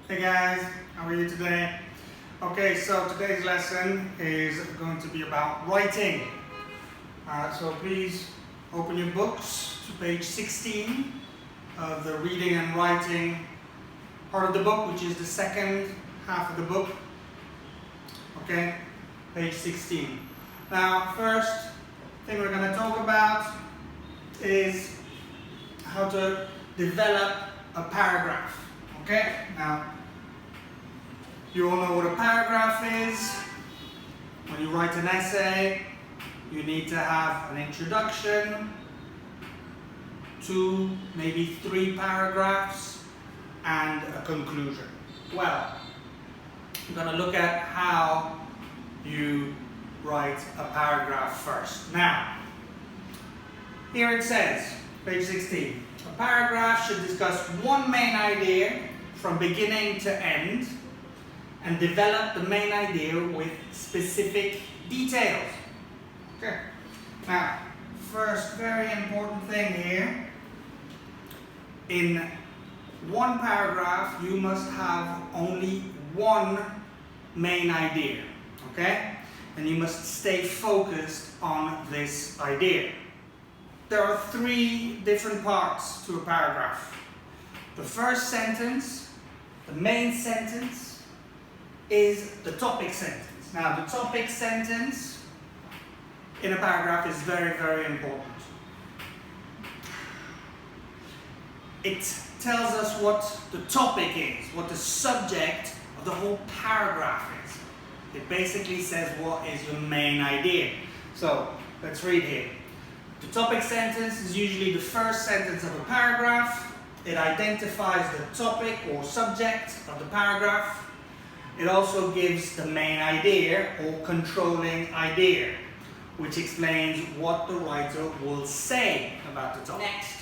Hey guys, how are you today? Okay, so today's lesson is going to be about writing. So please open your books to page 16 of the reading and writing part of the book, which is the second half of the book. Okay, page 16. Now, first thing we're going to talk about is how to develop a paragraph. Okay, now you all know what a paragraph is. When you write an essay, you need to have an introduction, 2, maybe 3 paragraphs, and a conclusion. Well, we're going to look at how you write a paragraph first. Now, here it says, page 16, a paragraph should discuss one main idea from beginning to end and develop the main idea with specific details. Okay. Now, first very important thing here, in one paragraph you must have only one main idea, okay? And you must stay focused on this idea. There are 3 different parts to a paragraph. The first sentence, the main sentence, is the topic sentence. Now, the topic sentence in a paragraph is very, very important. It tells us what the topic is, what the subject of the whole paragraph is. It basically says what is your main idea. So, let's read here. The topic sentence is usually the first sentence of a paragraph. It identifies the topic or subject of the paragraph. It also gives the main idea or controlling idea, which explains what the writer will say about the topic. Next.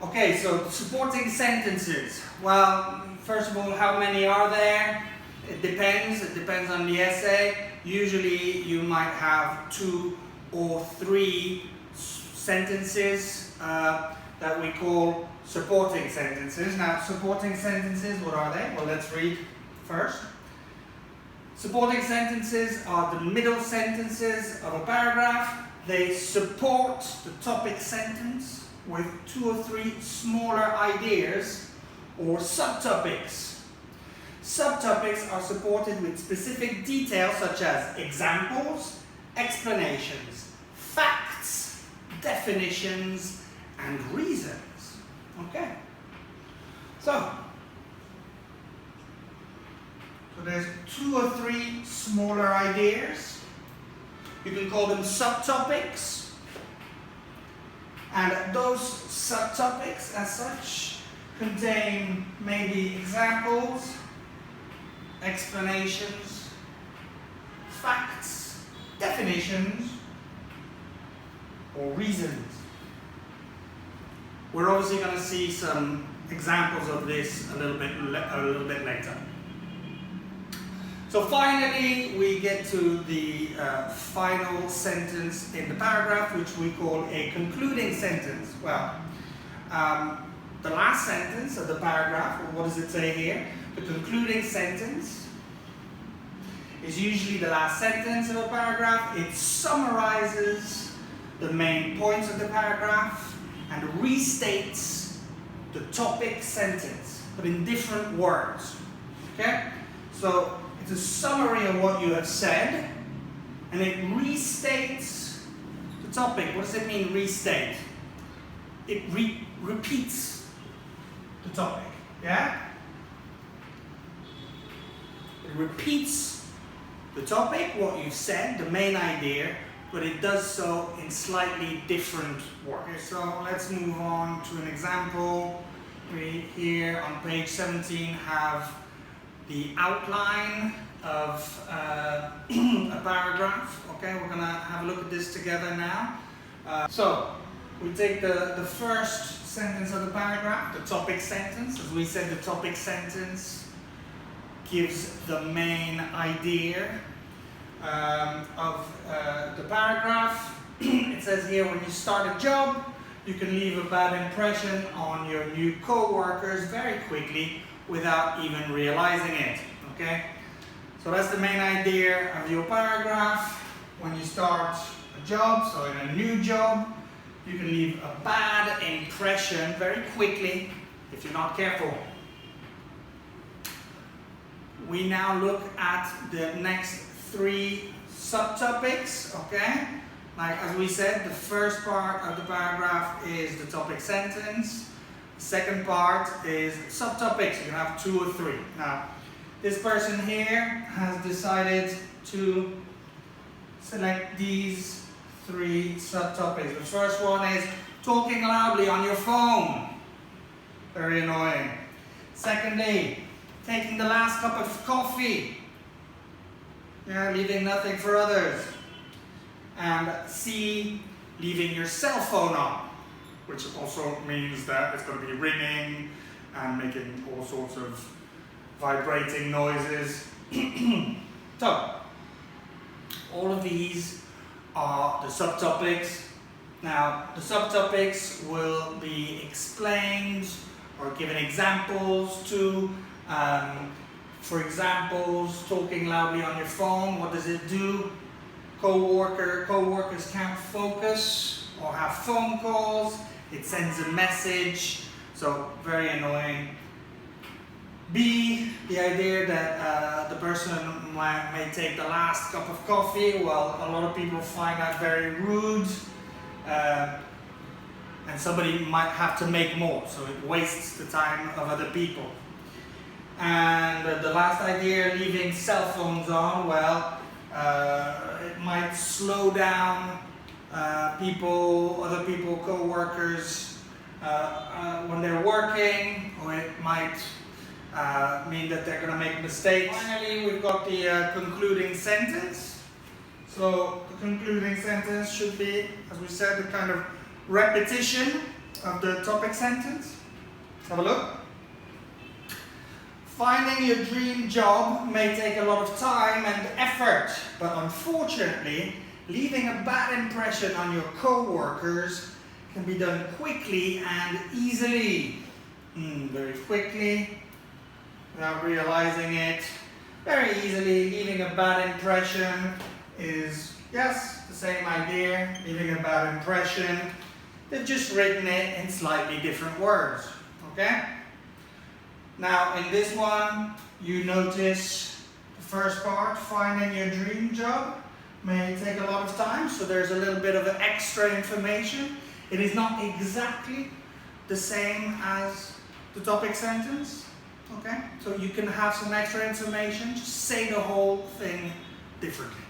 Okay, so supporting sentences. Well, first of all, how many are there? It depends. It depends on the essay. Usually you might have 2 or 3 sentences that we call supporting sentences. Now, supporting sentences, what are they? Well, let's read first. Supporting sentences are the middle sentences of a paragraph. They support the topic sentence with 2 or 3 smaller ideas or subtopics. Subtopics are supported with specific details such as examples, explanations, facts, definitions, and reasons. Okay, so there's 2 or 3 smaller ideas. You can call them subtopics, and those subtopics as such contain maybe examples, explanations, facts, definitions, or reasons. We're obviously going to see some examples of this a little bit later. So finally, we get to the final sentence in the paragraph, which we call a concluding sentence. Well, the last sentence of the paragraph, what does it say here? The concluding sentence is usually the last sentence of a paragraph. It summarizes the main points of the paragraph and restates the topic sentence, but in different words. Okay? So it's a summary of what you have said, and it restates the topic. What does it mean, restate? It repeats the topic. Yeah? It repeats the topic, what you've said, the main idea, but it does so in slightly different words. Okay, so let's move on to an example. We here on page 17 have the outline of a paragraph. Okay, we're gonna have a look at this together now. So we take the first sentence of the paragraph, the topic sentence. As we said, the topic sentence gives the main idea of the paragraph. It says here, when you start a job, you can leave a bad impression on your new co-workers very quickly without even realizing it, okay? So that's the main idea of your paragraph. When you start a job, so in a new job, you can leave a bad impression very quickly if you're not careful. We now look at the next 3 subtopics, okay? Like as we said, the first part of the paragraph is the topic sentence. The second part is subtopics. You can have 2 or 3. Now, this person here has decided to select these 3 subtopics. The first one is talking loudly on your phone. Very annoying. Secondly, taking the last cup of coffee. Yeah, leaving nothing for others. And C, leaving your cell phone on, which also means that it's going to be ringing and making all sorts of vibrating noises. So, all of these are the subtopics. Now, the subtopics will be explained or given examples to. For examples, talking loudly on your phone, what does it do? Co-workers can't focus or have phone calls. It sends a message, so very annoying. B, the idea that the person may take the last cup of coffee. Well, a lot of people find that very rude, and somebody might have to make more, so it wastes the time of other people. And the last idea, leaving cell phones on, well, it might slow down other people, co-workers, when they're working, or it might mean that they're going to make mistakes. Finally, we've got the concluding sentence. So the concluding sentence should be, as we said, a kind of repetition of the topic sentence. Let's have a look. Finding your dream job may take a lot of time and effort, but unfortunately, leaving a bad impression on your co-workers can be done quickly and easily. Very quickly, without realizing it. Very easily, leaving a bad impression is, yes, the same idea, leaving a bad impression. They've just written it in slightly different words, okay? Now, in this one, you notice the first part, finding your dream job, may take a lot of time, so there's a little bit of extra information. It is not exactly the same as the topic sentence, okay? So you can have some extra information, just say the whole thing differently.